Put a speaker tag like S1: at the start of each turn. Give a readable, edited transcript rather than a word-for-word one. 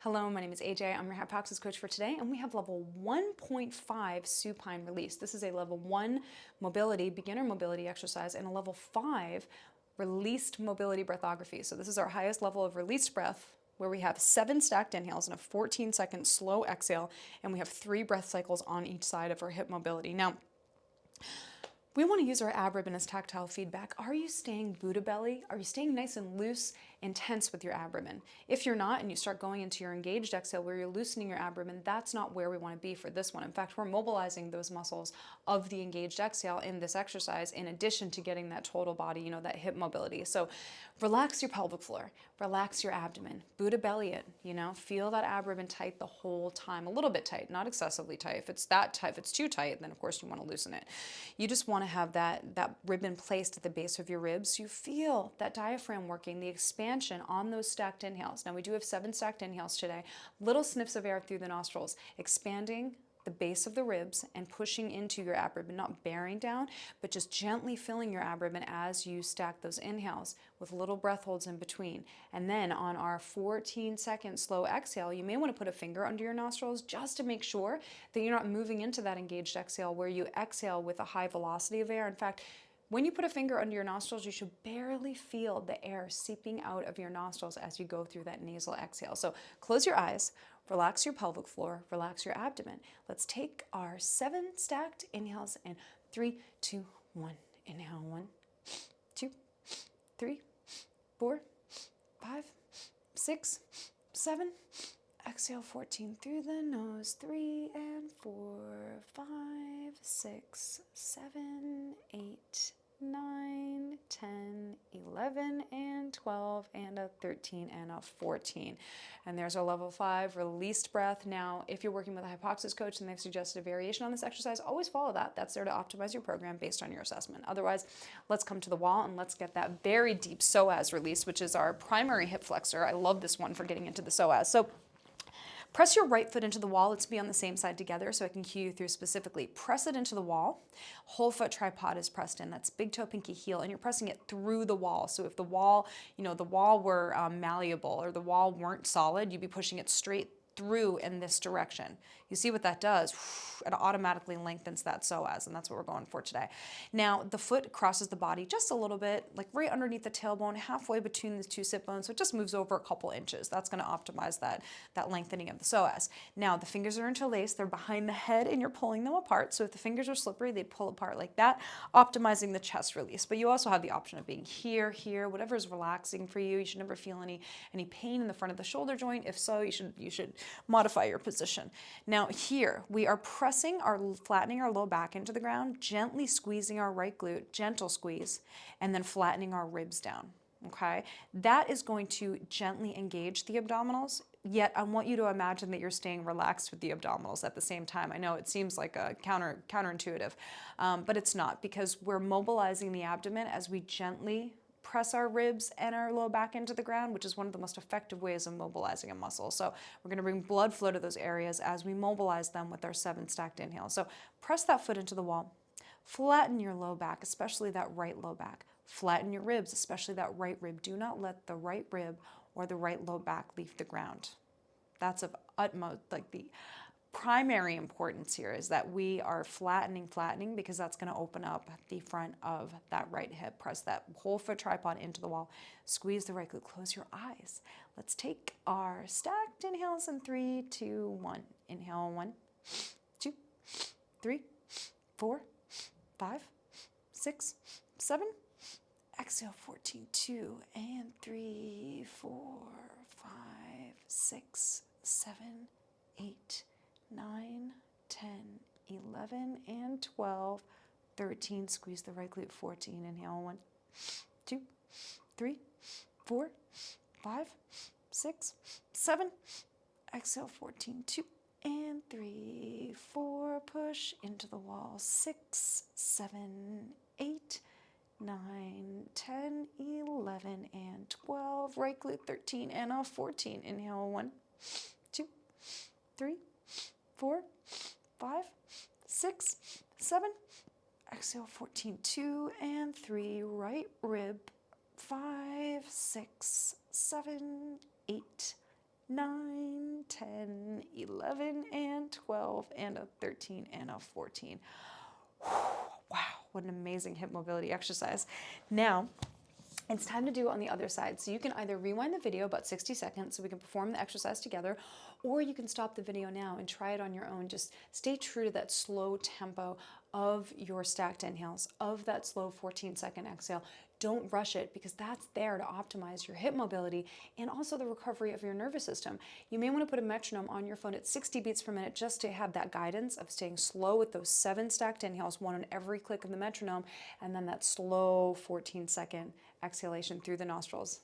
S1: Hello, my name is AJ. I'm your HYPOXiX coach for today, and we have level 1.5 supine release. This is a level 1 mobility, beginner mobility exercise, and a level 5 released mobility breathography. So this is our highest level of released breath, where we have 7 stacked inhales and a 14-second slow exhale, and we have 3 breath cycles on each side of our hip mobility. Now, we want to use our ab ribbon as tactile feedback. Are you staying Buddha belly? Are you staying nice and loose and tense with your ab ribbon? If you're not, and you start going into your engaged exhale where you're loosening your ab ribbon, that's not where we want to be for this one. In fact, we're mobilizing those muscles of the engaged exhale in this exercise in addition to getting that total body, that hip mobility. So relax your pelvic floor, relax your abdomen, Buddha belly it, feel that ab ribbon tight the whole time, a little bit tight, not excessively tight. If it's that tight, if it's too tight, then of course you want to loosen it. You just want to have that ribbon placed at the base of your ribs. So you feel that diaphragm working, the expansion on those stacked inhales. Now we do have 7 stacked inhales today. Little sniffs of air through the nostrils, expanding the base of the ribs and pushing into your ab ribbon, not bearing down, but just gently filling your ab ribbon as you stack those inhales with little breath holds in between. And then on our 14-second slow exhale, you may want to put a finger under your nostrils just to make sure that you're not moving into that engaged exhale where you exhale with a high velocity of air. In fact, when you put a finger under your nostrils, you should barely feel the air seeping out of your nostrils as you go through that nasal exhale. So close your eyes, relax your pelvic floor, relax your abdomen. Let's take our 7 stacked inhales in 3, 2, 1. Inhale, 1, 2, 3, 4, 5, 6, 7. Exhale, 14 through the nose, 3 and 4, 5, 6, 7, 8, 9, 10, 11, and 12, and a 13, and a 14. And there's our level 5 released breath. Now, if you're working with a HYPOXiX coach and they've suggested a variation on this exercise, always follow that. That's there to optimize your program based on your assessment. Otherwise, let's come to the wall and let's get that very deep psoas release, which is our primary hip flexor. I love this one for getting into the psoas. So press your right foot into the wall. Let's be on the same side together so I can cue you through specifically. Press it into the wall. Whole foot tripod is pressed in. That's big toe, pinky, heel, and you're pressing it through the wall. So if the wall, the wall were malleable or the wall weren't solid, you'd be pushing it straight through in this direction. You see what that does? It automatically lengthens that psoas, and that's what we're going for today. Now, the foot crosses the body just a little bit, like right underneath the tailbone, halfway between the 2 sit bones, so it just moves over a couple inches. That's going to optimize that lengthening of the psoas. Now, the fingers are interlaced. They're behind the head, and you're pulling them apart. So if the fingers are slippery, they'd pull apart like that, optimizing the chest release. But you also have the option of being here, whatever is relaxing for you. You should never feel any pain in the front of the shoulder joint. If so, you should modify your position. Now here, we are flattening our low back into the ground, gently squeezing our right glute, gentle squeeze, and then flattening our ribs down, okay? That is going to gently engage the abdominals, yet I want you to imagine that you're staying relaxed with the abdominals at the same time. I know it seems like a counterintuitive, but it's not, because we're mobilizing the abdomen as we gently press our ribs and our low back into the ground, which is one of the most effective ways of mobilizing a muscle. So we're going to bring blood flow to those areas as we mobilize them with our 7 stacked inhales. So press that foot into the wall. Flatten your low back, especially that right low back. Flatten your ribs, especially that right rib. Do not let the right rib or the right low back leave the ground. That's of utmost, like the primary importance here is that we are flattening, because that's going to open up the front of that right hip. Press that whole foot tripod into the wall. Squeeze the right glute. Close your eyes. Let's take our stacked inhales in 3, 2, 1. Inhale, 1, 2, 3, 4, 5, 6, 7. Exhale, 14, 2, and 3, 4, 5, 6, 7, 8, 9, 10, 11, and 12, 13. Squeeze the right glute. 14. Inhale, 1, 2, 3, 4, 5, 6, 7. Exhale, 14, 2, and 3, 4. Push into the wall. 6, 7, 8, 9, 10, 11, and 12. Right glute. 13 and a 14. Inhale, 1, 2, 3, 4, 5, 6, 7. Exhale, 14, 2, and 3. Right rib. 5, 6, 7, 8, 9, 10, 11, and 12, and a 13, and a 14. Wow, what an amazing hip mobility exercise. Now, it's time to do it on the other side. So you can either rewind the video about 60 seconds so we can perform the exercise together, or you can stop the video now and try it on your own. Just stay true to that slow tempo of your stacked inhales, of that slow 14-second exhale. Don't rush it, because that's there to optimize your hip mobility and also the recovery of your nervous system. You may want to put a metronome on your phone at 60 beats per minute just to have that guidance of staying slow with those 7 stacked inhales, 1 on every click of the metronome, and then that slow 14-second exhalation through the nostrils.